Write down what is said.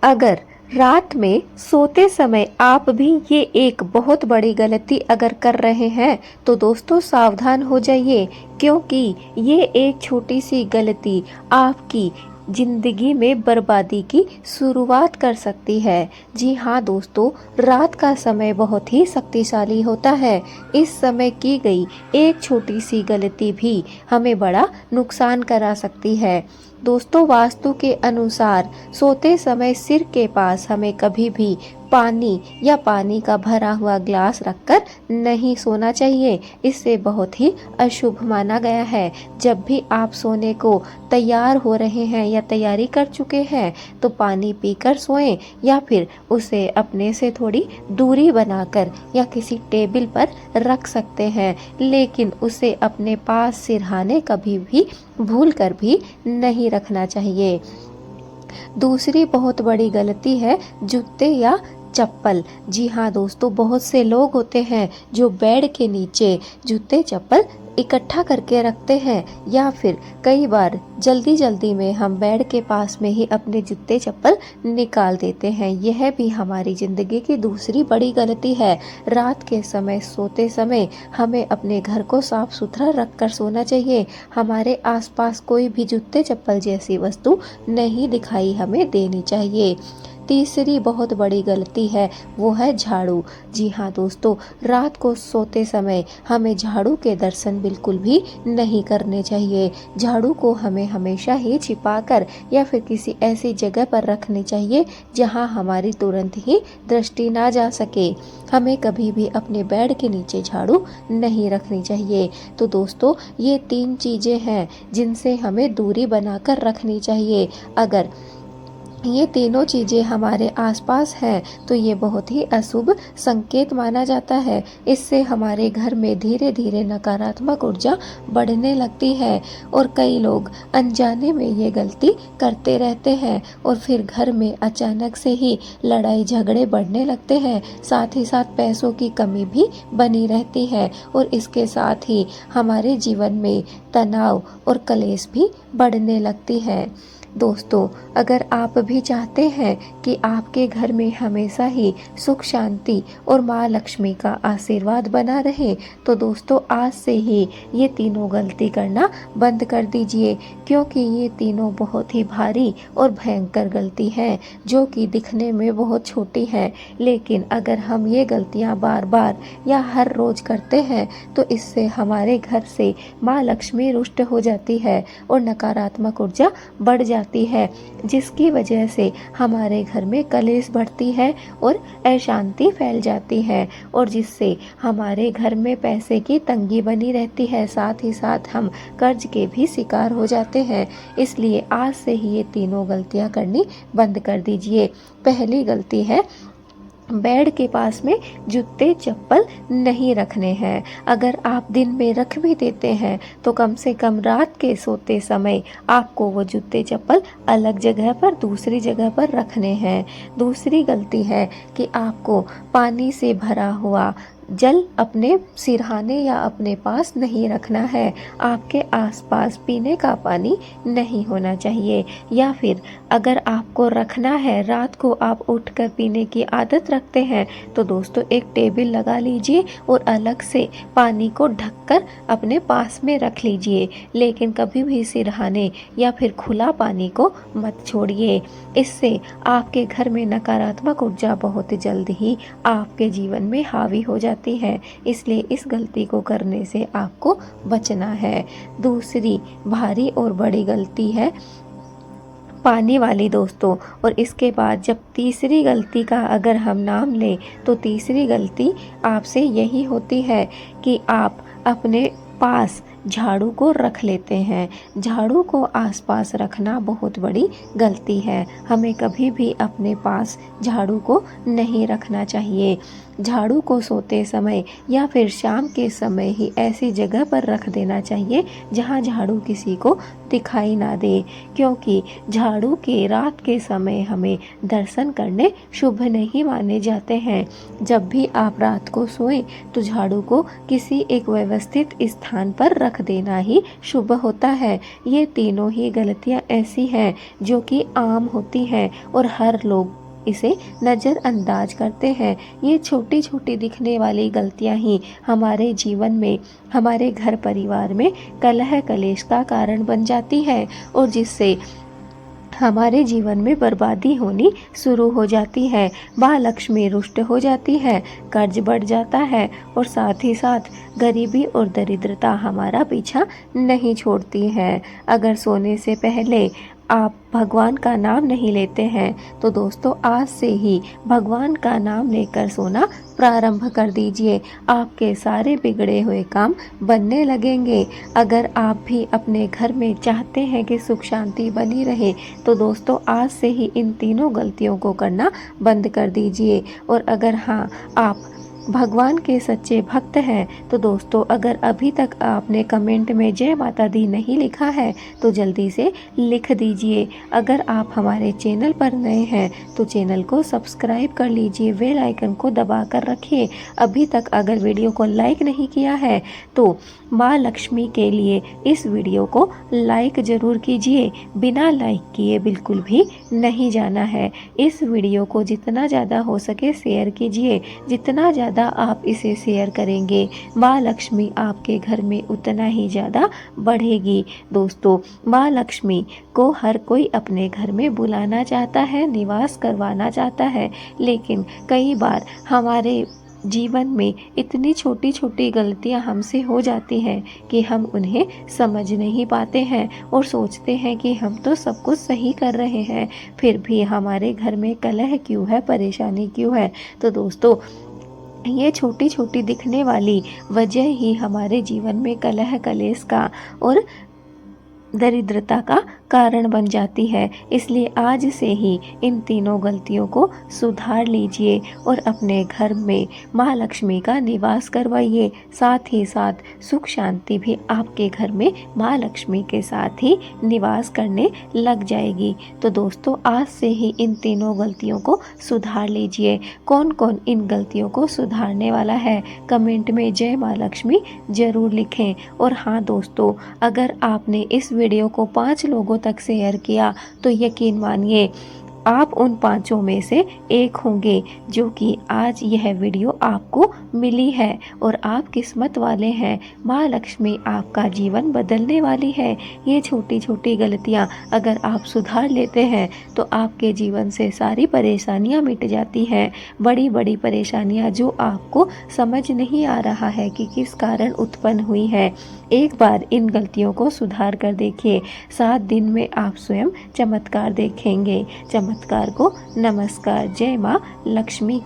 अगर रात में सोते समय आप भी ये एक बहुत बड़ी गलती अगर कर रहे हैं तो दोस्तों सावधान हो जाइए, क्योंकि ये एक छोटी सी गलती आपकी जिंदगी में बर्बादी की शुरुआत कर सकती है। जी हाँ दोस्तों, रात का समय बहुत ही शक्तिशाली होता है। इस समय की गई एक छोटी सी गलती भी हमें बड़ा नुकसान करा सकती है। दोस्तों, वास्तु के अनुसार सोते समय सिर के पास हमें कभी भी पानी या पानी का भरा हुआ ग्लास रखकर नहीं सोना चाहिए। इससे बहुत ही अशुभ माना गया है। जब भी आप सोने को तैयार हो रहे हैं या तैयारी कर चुके हैं तो पानी पीकर सोएं, या फिर उसे अपने से थोड़ी दूरी बनाकर या किसी टेबल पर रख सकते हैं, लेकिन उसे अपने पास सिरहाने कभी भी भूल कर भी नहीं रखना चाहिए। दूसरी बहुत बड़ी गलती है जूते या चप्पल। जी हाँ दोस्तों, बहुत से लोग होते हैं जो बेड के नीचे जूते चप्पल इकट्ठा करके रखते हैं, या फिर कई बार जल्दी जल्दी में हम बेड के पास में ही अपने जूते चप्पल निकाल देते हैं। यह भी हमारी ज़िंदगी की दूसरी बड़ी गलती है। रात के समय सोते समय हमें अपने घर को साफ सुथरा रख कर सोना चाहिए। हमारे आसपास कोई भी जूते चप्पल जैसी वस्तु नहीं दिखाई हमें देनी चाहिए। तीसरी बहुत बड़ी गलती है वो है झाड़ू। जी हाँ दोस्तों, रात को सोते समय हमें झाड़ू के दर्शन बिल्कुल भी नहीं करने चाहिए। झाड़ू को हमें हमेशा ही छिपाकर या फिर किसी ऐसी जगह पर रखनी चाहिए जहाँ हमारी तुरंत ही दृष्टि ना जा सके। हमें कभी भी अपने बेड के नीचे झाड़ू नहीं रखनी चाहिए। तो दोस्तों, ये 3 चीज़ें हैं जिनसे हमें दूरी बनाकर रखनी चाहिए। अगर ये तीनों चीज़ें हमारे आसपास हैं तो ये बहुत ही अशुभ संकेत माना जाता है। इससे हमारे घर में धीरे धीरे नकारात्मक ऊर्जा बढ़ने लगती है और कई लोग अनजाने में ये गलती करते रहते हैं और फिर घर में अचानक से ही लड़ाई झगड़े बढ़ने लगते हैं। साथ ही साथ पैसों की कमी भी बनी रहती है और इसके साथ ही हमारे जीवन में तनाव और कलेश भी बढ़ने लगती है। दोस्तों, अगर आप भी चाहते हैं कि आपके घर में हमेशा ही सुख शांति और माँ लक्ष्मी का आशीर्वाद बना रहे तो दोस्तों आज से ही ये तीनों गलती करना बंद कर दीजिए, क्योंकि ये तीनों बहुत ही भारी और भयंकर गलती हैं जो कि दिखने में बहुत छोटी हैं, लेकिन अगर हम ये गलतियाँ बार बार या हर रोज करते हैं तो इससे हमारे घर से माँ लक्ष्मी रुष्ट हो जाती है और नकारात्मक ऊर्जा बढ़ जाती है, जिसकी वजह से हमारे घर में कलेश बढ़ती है और अशांति फैल जाती है और जिससे हमारे घर में पैसे की तंगी बनी रहती है। साथ ही साथ हम कर्ज के भी शिकार हो जाते हैं। इसलिए आज से ही ये तीनों गलतियां करनी बंद कर दीजिए। पहली गलती है बेड के पास में जूते चप्पल नहीं रखने हैं। अगर आप दिन में रख भी देते हैं तो कम से कम रात के सोते समय आपको वो जूते चप्पल अलग जगह पर दूसरी जगह पर रखने हैं। दूसरी गलती है कि आपको पानी से भरा हुआ जल अपने सिरहाने या अपने पास नहीं रखना है। आपके आसपास पीने का पानी नहीं होना चाहिए, या फिर अगर आपको रखना है, रात को आप उठकर पीने की आदत रखते हैं तो दोस्तों एक टेबल लगा लीजिए और अलग से पानी को ढककर अपने पास में रख लीजिए, लेकिन कभी भी सिरहाने या फिर खुला पानी को मत छोड़िए। इससे आपके घर में नकारात्मक ऊर्जा बहुत जल्द ही आपके जीवन में हावी हो जाती है। इसलिए इस गलती को करने से आपको बचना है। दूसरी भारी और बड़ी गलती है पानी वाली दोस्तों, और इसके बाद जब तीसरी गलती का अगर हम नाम लें तो तीसरी गलती आपसे यही होती है कि आप अपने पास झाड़ू को रख लेते हैं। झाड़ू को आसपास रखना बहुत बड़ी गलती है। हमें कभी भी अपने पास झाड़ू को नहीं रखना चाहिए। झाड़ू को सोते समय या फिर शाम के समय ही ऐसी जगह पर रख देना चाहिए जहां झाड़ू किसी को दिखाई ना दे, क्योंकि झाड़ू के रात के समय हमें दर्शन करने शुभ नहीं माने जाते हैं। जब भी आप रात को सोएं तो झाड़ू को किसी एक व्यवस्थित स्थान पर रख देना ही शुभ होता है। ये तीनों ही गलतियां ऐसी हैं जो कि आम होती हैं और हर लोग इसे नज़रअंदाज करते हैं। ये छोटी छोटी दिखने वाली गलतियां ही हमारे जीवन में, हमारे घर परिवार में कलह कलेश का कारण बन जाती है और जिससे हमारे जीवन में बर्बादी होनी शुरू हो जाती है। माँ लक्ष्मी रुष्ट हो जाती है, कर्ज बढ़ जाता है और साथ ही साथ गरीबी और दरिद्रता हमारा पीछा नहीं छोड़ती है। अगर सोने से पहले आप भगवान का नाम नहीं लेते हैं तो दोस्तों आज से ही भगवान का नाम लेकर सोना प्रारंभ कर दीजिए। आपके सारे बिगड़े हुए काम बनने लगेंगे। अगर आप भी अपने घर में चाहते हैं कि सुख शांति बनी रहे तो दोस्तों आज से ही इन तीनों गलतियों को करना बंद कर दीजिए। और अगर हाँ आप भगवान के सच्चे भक्त हैं तो दोस्तों अगर अभी तक आपने कमेंट में जय माता दी नहीं लिखा है तो जल्दी से लिख दीजिए। अगर आप हमारे चैनल पर नए हैं तो चैनल को सब्सक्राइब कर लीजिए, बेल आइकन को दबा कर रखिए। अभी तक अगर वीडियो को लाइक नहीं किया है तो माँ लक्ष्मी के लिए इस वीडियो को लाइक ज़रूर कीजिए। बिना लाइक किए बिल्कुल भी नहीं जाना है। इस वीडियो को जितना ज़्यादा हो सके शेयर कीजिए। जितना ज़्यादा आप इसे शेयर करेंगे माँ लक्ष्मी आपके घर में उतना ही ज़्यादा बढ़ेगी। दोस्तों माँ लक्ष्मी को हर कोई अपने घर में बुलाना चाहता है, निवास करवाना चाहता है, लेकिन कई बार हमारे जीवन में इतनी छोटी छोटी गलतियां हमसे हो जाती हैं कि हम उन्हें समझ नहीं पाते हैं और सोचते हैं कि हम तो सब कुछ सही कर रहे हैं, फिर भी हमारे घर में कलह क्यों है, परेशानी क्यों है। तो दोस्तों ये छोटी छोटी दिखने वाली वजह ही हमारे जीवन में कलह कलेश का और दरिद्रता का कारण बन जाती है। इसलिए आज से ही इन तीनों गलतियों को सुधार लीजिए और अपने घर में माँ लक्ष्मी का निवास करवाइए। साथ ही साथ सुख शांति भी आपके घर में माँ लक्ष्मी के साथ ही निवास करने लग जाएगी। तो दोस्तों आज से ही इन तीनों गलतियों को सुधार लीजिए। कौन कौन इन गलतियों को सुधारने वाला है कमेंट में जय माँ लक्ष्मी ज़रूर लिखें। और हाँ दोस्तों अगर आपने इस वीडियो को 5 लोगों तक शेयर किया तो यकीन मानिए आप उन 5 में से एक होंगे जो कि आज यह वीडियो आपको मिली है और आप किस्मत वाले हैं। माँ लक्ष्मी आपका जीवन बदलने वाली है। ये छोटी छोटी गलतियाँ अगर आप सुधार लेते हैं तो आपके जीवन से सारी परेशानियाँ मिट जाती हैं। बड़ी बड़ी परेशानियाँ जो आपको समझ नहीं आ रहा है कि किस कारण उत्पन्न हुई है, एक बार इन गलतियों को सुधार कर देखिए। 7 दिन में आप स्वयं चमत्कार देखेंगे। चमत्कार को नमस्कार। जय माँ लक्ष्मी की।